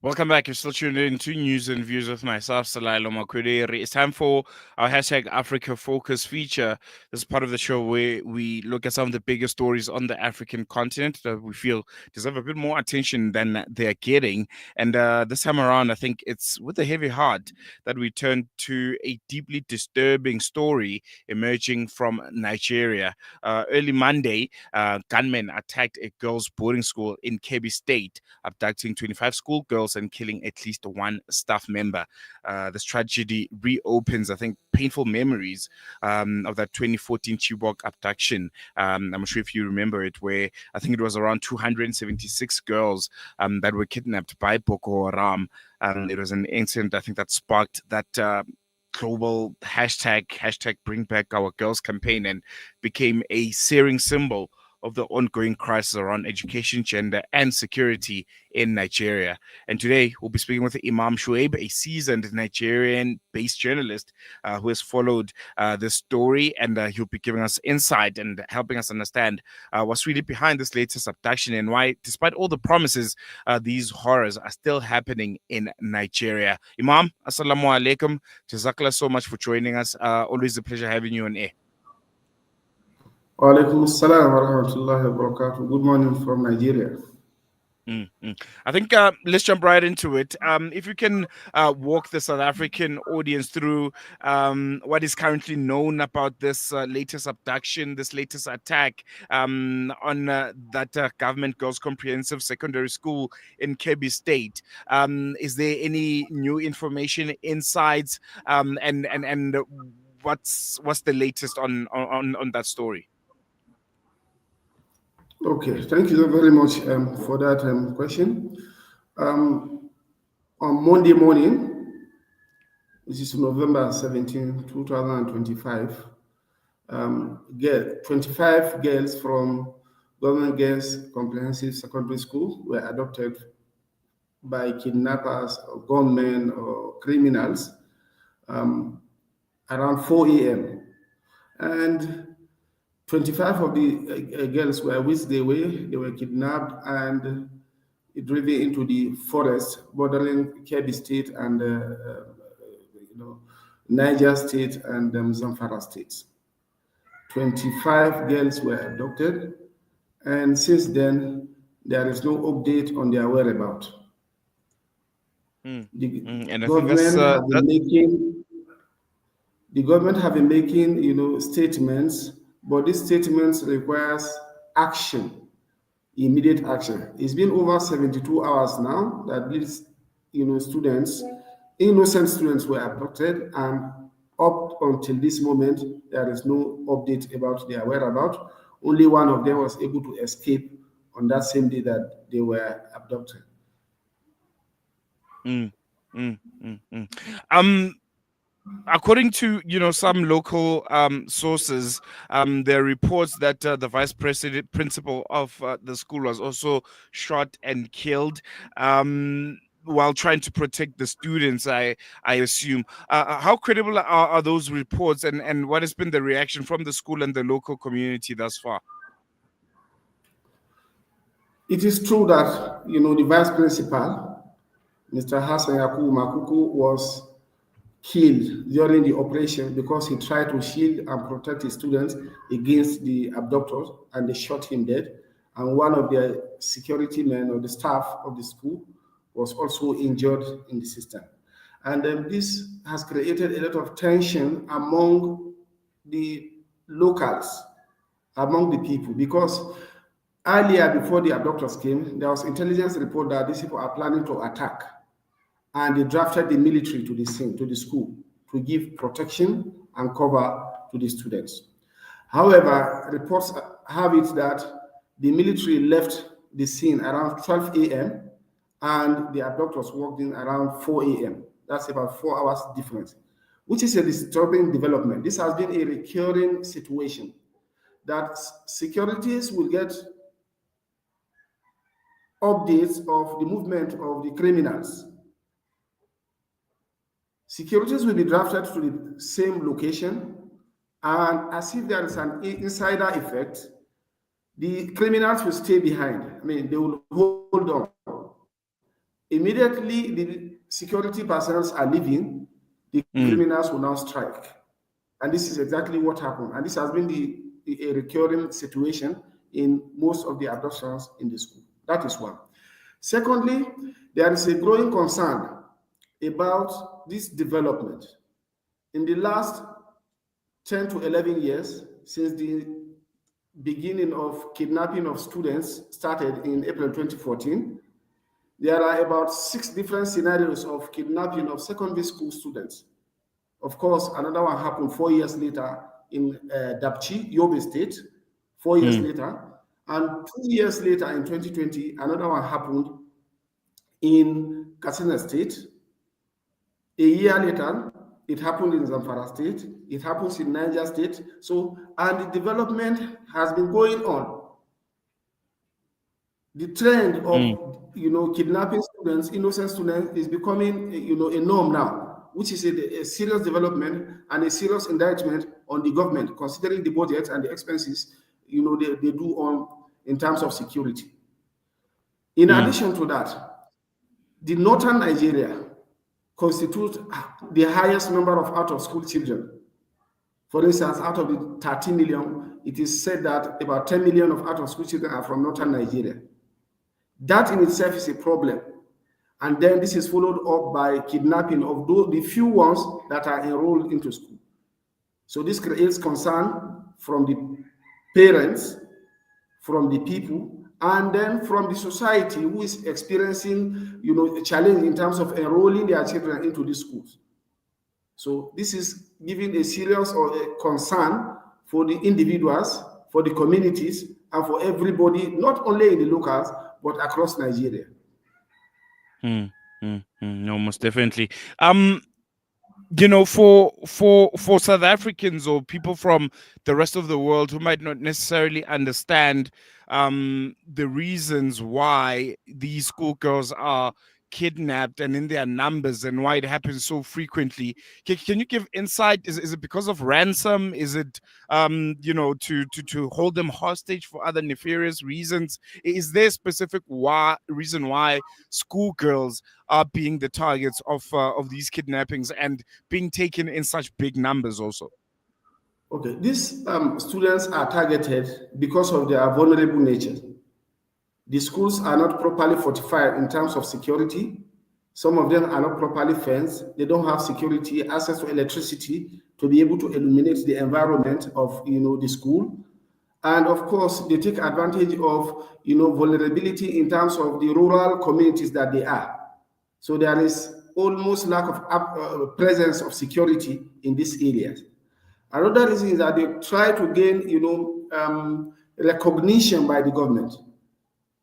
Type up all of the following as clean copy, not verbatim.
Welcome back. You're still tuned in to News and Views with myself, Salailo Makwedere. It's time for our hashtag Africa Focus feature. This is part of the show where we look at some of the biggest stories on the African continent that we feel deserve a bit more attention than they're getting. And this time around, I think it's with a heavy heart that we turn to a deeply disturbing story emerging from Nigeria. Early Monday, gunmen attacked a girls' boarding school in Kebbi State, abducting 25 schoolgirls and killing at least one staff member. This tragedy reopens, I think, painful memories of that 2014 Chibok abduction. I'm not sure if you remember it, where I think it was around 276 girls that were kidnapped by Boko Haram. It was an incident, I think, that sparked that. Global hashtag bring back our girls campaign and became a searing symbol of the ongoing crisis around education, gender, and security in Nigeria. And today we'll be speaking with Imaam Shuabe, a seasoned Nigerian-based journalist who has followed this story, and he'll be giving us insight and helping us understand what's really behind this latest abduction and why, despite all the promises, these horrors are still happening in Nigeria. Imaam, assalamu alaikum. Jazakallah so much for joining us. Always a pleasure having you on air. Wa alaikum assalam wa rahmatullahi wa barakatuh. Good morning from Nigeria. I think let's jump right into it. If you can walk the South African audience through what is currently known about this latest abduction, this latest attack on that government girls' comprehensive secondary school in Kebbi State. Is there any new information, insights, and what's the latest on that story? Okay, thank you very much for that question. On Monday morning, this is November 17, 2025, 25 girls from Government Girls Comprehensive Secondary School were adopted by kidnappers or gunmen or criminals around 4 a.m. And 25 of the girls were whisked away. They were kidnapped and driven into the forest bordering Kebbi State and Niger State and Zamfara states. 25 girls were abducted, and since then there is no update on their whereabouts. The government have been making statements, but these statements requires action, immediate action. It's been over 72 hours now that these students, innocent students, were abducted, and up until this moment there is no update about their whereabouts. Only one of them was able to escape on that same day that they were abducted. According to some local sources, there are reports that the vice president principal of the school was also shot and killed while trying to protect the students. I assume. How credible are those reports, and what has been the reaction from the school and the local community thus far? It is true that the vice principal, Mr. Hassan Yakubu Makuku, was killed during the operation because he tried to shield and protect his students against the abductors, and they shot him dead. And one of their security men or the staff of the school was also injured in the system. And this has created a lot of tension among the locals, among the people, because earlier, before the abductors came, there was intelligence report that these people are planning to attack, and they drafted the military to the scene, to the school, to give protection and cover to the students. However, reports have it that the military left the scene around 12 a.m. and the abductors walked in around 4 a.m. That's about 4 hours difference, which is a disturbing development. This has been a recurring situation that securities will get updates of the movement of the criminals. Securities will be drafted to the same location, and as if there is an insider effect, the criminals will stay behind. I mean, they will hold on. Immediately, the security personnel are leaving, the criminals will now strike. And this is exactly what happened. And this has been a recurring situation in most of the abductions in the school. That is one. Secondly, there is a growing concern about this development. In the last 10 to 11 years, since the beginning of kidnapping of students started in April 2014, there are about 6 different scenarios of kidnapping of secondary school students. Of course, another one happened 4 years later in Dapchi, Yobe State, 4 years later. And 2 years later in 2020, another one happened in Katsina State. A year later, it happened in Zamfara State. It happens in Niger State. So, and the development has been going on. The trend of kidnapping students, innocent students, is becoming a norm now, which is a serious development and a serious indictment on the government, considering the budget and the expenses they do on in terms of security. In addition to that, the northern Nigeria constitutes the highest number of out-of-school children. For instance, out of the 13 million, it is said that about 10 million of out-of-school children are from northern Nigeria. That in itself is a problem. And then this is followed up by kidnapping of the few ones that are enrolled into school. So this creates concern from the parents, from the people, and then from the society who is experiencing a challenge in terms of enrolling their children into these schools. So this is giving a serious or a concern for the individuals, for the communities, and for everybody, not only in the locals, but across Nigeria. No, most definitely. For South Africans or people from the rest of the world who might not necessarily understand the reasons why these schoolgirls are kidnapped and in their numbers and why it happens so frequently, can you give insight? Is it because of ransom? Is it to hold them hostage for other nefarious reasons? Is there a specific reason why schoolgirls are being the targets of these kidnappings and being taken in such big numbers also? Okay, these students are targeted because of their vulnerable nature. The schools are not properly fortified in terms of security. Some of them are not properly fenced. They don't have security, access to electricity to be able to illuminate the environment of the school. And of course, they take advantage of vulnerability in terms of the rural communities that they are. So there is almost lack of presence of security in these areas. Another reason is that they try to gain recognition by the government.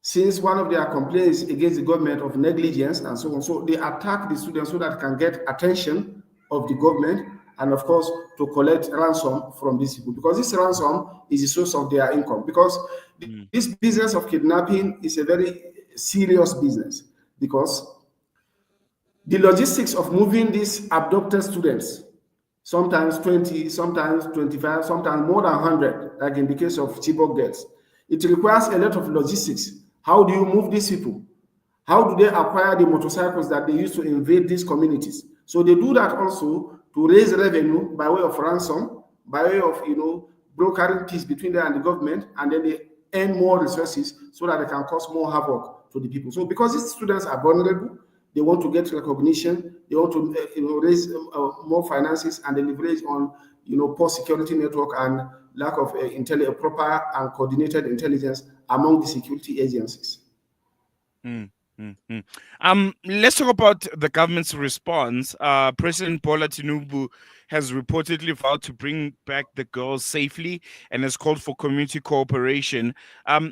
Since one of their complaints against the government of negligence and so on, so they attack the students so that they can get attention of the government and of course to collect ransom from these people, because this ransom is the source of their income. Because this business of kidnapping is a very serious business, because the logistics of moving these abducted students, sometimes 20, sometimes 25, sometimes more than 100, like in the case of Chibok girls, it requires a lot of logistics. How do you move these people? How do they acquire the motorcycles that they use to invade these communities? So they do that also to raise revenue by way of ransom, by way of brokering peace between them and the government, and then they earn more resources so that they can cause more havoc to the people. So because these students are vulnerable, they want to get recognition, they want to raise more finances, and they leverage on poor security network and lack of proper and coordinated intelligence among the security agencies. Let's talk about the government's response. President Bola Tinubu has reportedly vowed to bring back the girls safely and has called for community cooperation.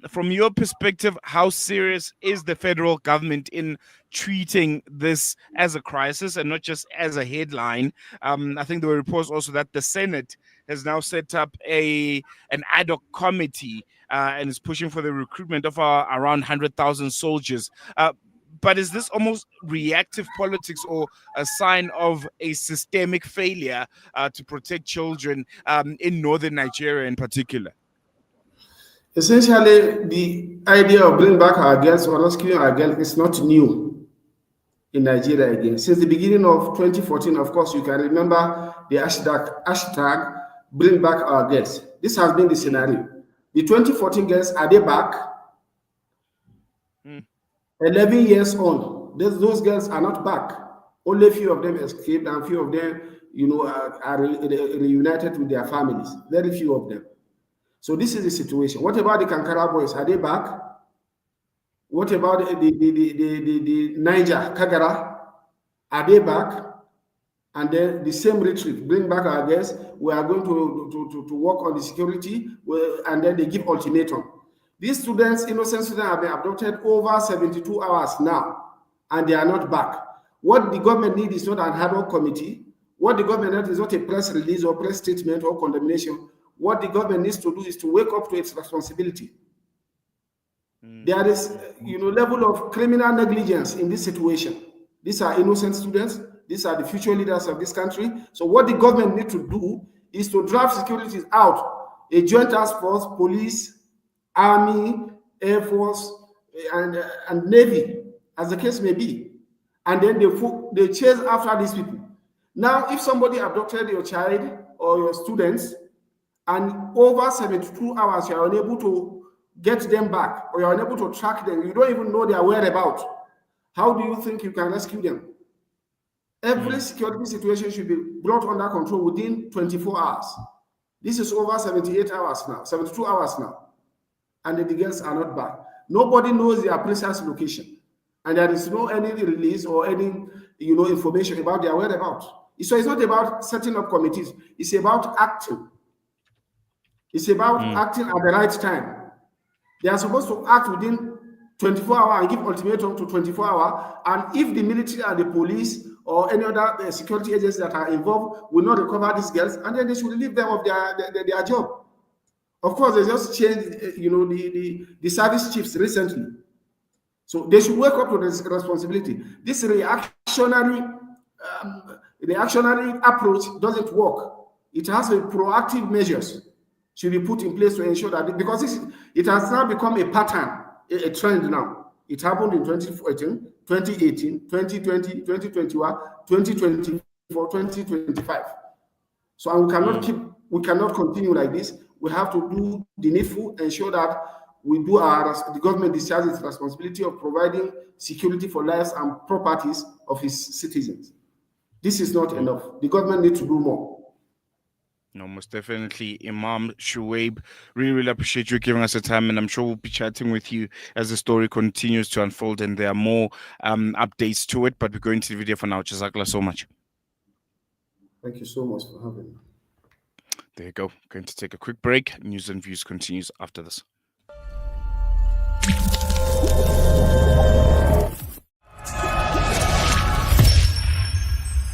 From your perspective, how serious is the federal government in treating this as a crisis and not just as a headline? I think there were reports also that the Senate has now set up an ad hoc committee and is pushing for the recruitment of around 100,000 soldiers. But is this almost reactive politics or a sign of a systemic failure to protect children in northern Nigeria in particular? Essentially, the idea of bringing back our girls or rescuing our girls is not new. in Nigeria again. Since the beginning of 2014, of course, you can remember the hashtag Bring Back Our Girls. This has been the scenario. The 2014 girls, are they back? 11 years on, those girls are not back. Only a few of them escaped, and few of them, are reunited with their families. Very few of them. So this is the situation. What about the Kankara boys? Are they back? What about the Niger, Kagara? Are they back? And then the same retreat, Bring Back Our Girls. We are going to work on the security, and then they give ultimatum. These students, innocent students, have been abducted over 72 hours now, and they are not back. What the government needs is not an ad hoc committee. What the government needs is not a press release or press statement or condemnation. What the government needs to do is to wake up to its responsibility. There is, level of criminal negligence in this situation. These are innocent students. These are the future leaders of this country. So what the government needs to do is to draft securities out, a joint task force, police, army, air force, and navy, as the case may be. And then they chase after these people. Now, if somebody abducted your child or your students, and over 72 hours you are unable to get them back, or you are unable to track them, you don't even know their whereabouts, how do you think you can rescue them? Every security situation should be brought under control within 24 hours. This is over 78 hours now, 72 hours now, and the girls are not back. Nobody knows their precise location, and there is no any release or any information about their whereabouts. So it's not about setting up committees. It's about acting. It's about acting at the right time. They are supposed to act within 24 hours and give ultimatum to 24 hours. And if the military and the police or any other security agencies that are involved will not recover these girls, and then they should relieve them of their job. Of course, they just changed, the service chiefs recently. So they should wake up to this responsibility. This reactionary approach doesn't work. It has to be proactive measures should be put in place to ensure that, because it has now become a pattern, a trend now. It happened in 2014, 2018, 2020, 2021, 2024, 2025. So we cannot continue like this. We have to do the needful, ensure that the government discharges its responsibility of providing security for lives and properties of its citizens. This is not enough. The government needs to do more. No, most definitely. Imaam, Shuabe, really, really appreciate you giving us the time, and I'm sure we'll be chatting with you as the story continues to unfold and there are more updates to it, but we're going to the video for now. Jazakallah so much. Thank you so much for having me. There you go. Going to take a quick break. News and views continues after this.